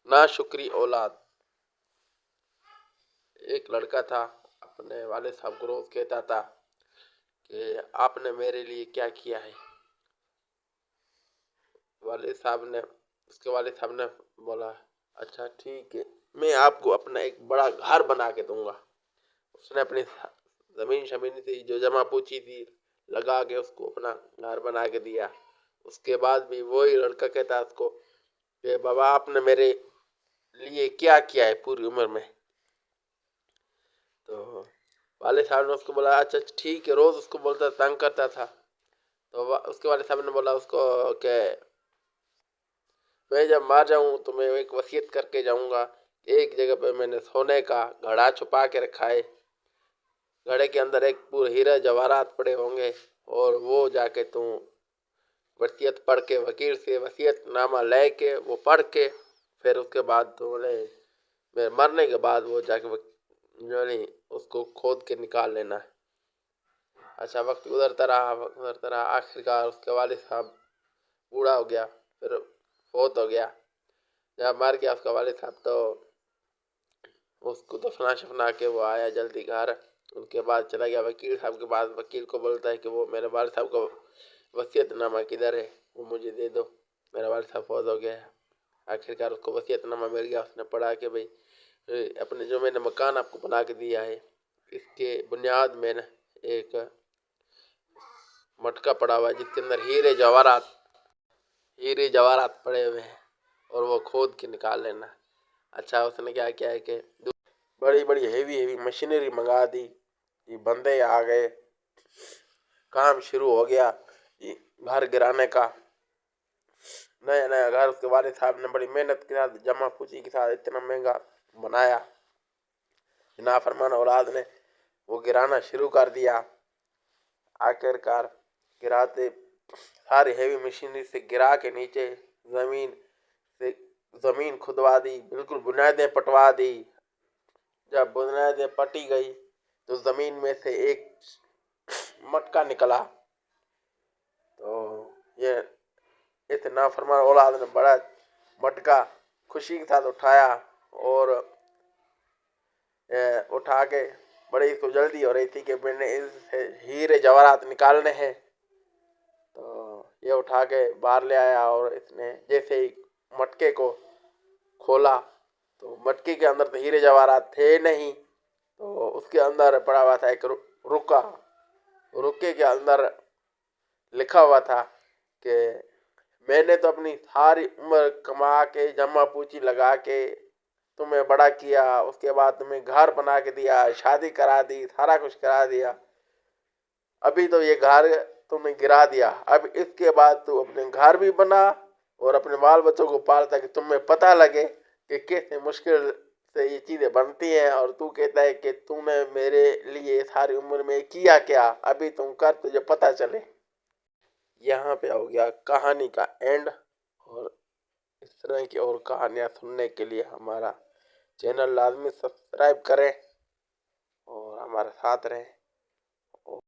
ناشکری اولاد۔ ایک لڑکا تھا، اپنے والد صاحب کو روز کہتا تھا کہ آپ نے میرے لیے کیا کیا ہے۔ اس کے والد صاحب نے بولا اچھا ٹھیک ہے، میں آپ کو اپنا ایک بڑا گھر بنا کے دوں گا۔ اس نے اپنی زمین سے جو جمع پوچھی تھی لگا کے اس کو اپنا گھر بنا کے دیا۔ اس کے بعد بھی وہی لڑکا کہتا اس کو کہ بابا آپ نے میرے لیے کیا کیا ہے پوری عمر میں۔ تو والد صاحب نے اس کو بولا اچھا ٹھیک ہے، روز اس کو بولتا تنگ کرتا تھا۔ تو اس کے والد صاحب نے بولا اس کو کہ میں جب مار جاؤں تو میں ایک وصیت کر کے جاؤں گا۔ ایک جگہ پہ میں نے سونے کا گھڑا چھپا کے رکھا ہے، گھڑے کے اندر ایک پورے ہیرے جواہرات پڑے ہوں گے، اور وہ جا کے تم وصیت پڑھ کے وکیل سے وصیت نامہ لے کے وہ پڑھ کے پھر اس کے بعد تو میرے مرنے کے بعد وہ جا کے اس کو کھود کے نکال لینا ہے۔ اچھا وقت گزرتا رہا، آخرکار اس کے والد صاحب بوڑھا ہو گیا، پھر فوت ہو گیا۔ جب مر گیا اس کا والد صاحب تو اس کو دفنا شفنا کے وہ آیا جلدی گھر۔ ان کے بعد چلا گیا وکیل صاحب کے پاس، وکیل کو بولتا ہے کہ وہ میرے والد صاحب کا وصیت نامہ کدھر ہے، وہ مجھے دے دو، میرا والد صاحب فوت ہو گیا ہے۔ آخرکار اس کو وصیت نامہ مل گیا۔ اس نے پڑھا کہ بھئی اپنے جو میں نے مکان آپ کو بنا کے دیا ہے، اس کے بنیاد میں نے ایک مٹکا پڑا ہوا ہے جس کے اندر ہیرے جواہرات پڑے ہوئے ہیں، اور وہ کھود کے نکال لینا۔ اچھا اس نے کیا کیا ہے کہ بڑی بڑی ہیوی مشینری منگا دی، یہ بندے آ گئے، کام شروع ہو گیا یہ گھر گرانے کا۔ نیا گھر اس کے والد صاحب نے بڑی محنت کے ساتھ جمع پوچی کے ساتھ اتنا مہنگا بنایا۔ نافرمان اولاد نے وہ گرانا شروع کر دیا۔ آخرکار گراتے ساری ہیوی مشینری سے گرا کے نیچے زمین کھدوا دی، بالکل بنیادیں پٹوا دی۔ جب بنیادیں پٹی گئی تو زمین میں سے ایک مٹکا نکلا۔ تو یہ اس نافرمان اولاد نے بڑا مٹکا خوشی کے ساتھ اٹھایا، اور اٹھا کے بڑی اس کو جلدی ہو رہی تھی کہ میں نے اس سے ہیرے جواہرات نکالنے ہیں۔ تو یہ اٹھا کے باہر لے آیا، اور اس نے جیسے ہی مٹکے کو کھولا تو مٹکے کے اندر تو ہیرے جواہرات تھے نہیں، تو اس کے اندر پڑا ہوا تھا ایک رکے کے اندر لکھا ہوا تھا کہ میں نے تو اپنی ساری عمر کما کے جمع پوچی لگا کے تمہیں بڑا کیا، اس کے بعد تمہیں گھر بنا کے دیا، شادی کرا دی، سارا کچھ کرا دیا، ابھی تو یہ گھر تم نے گرا دیا، اب اس کے بعد تو اپنے گھر بھی بنا اور اپنے بال بچوں کو پال تاکہ تمہیں پتہ لگے کہ کیسے مشکل سے یہ چیزیں بنتی ہیں، اور تو کہتا ہے کہ تو نے میرے لیے ساری عمر میں کیا کیا، ابھی تم کر تجھے پتہ چلے۔ یہاں پہ ہو گیا کہانی کا اینڈ، اور اس طرح کی اور کہانیاں سننے کے لیے ہمارا چینل لازمی سبسکرائب کریں اور ہمارے ساتھ رہیں۔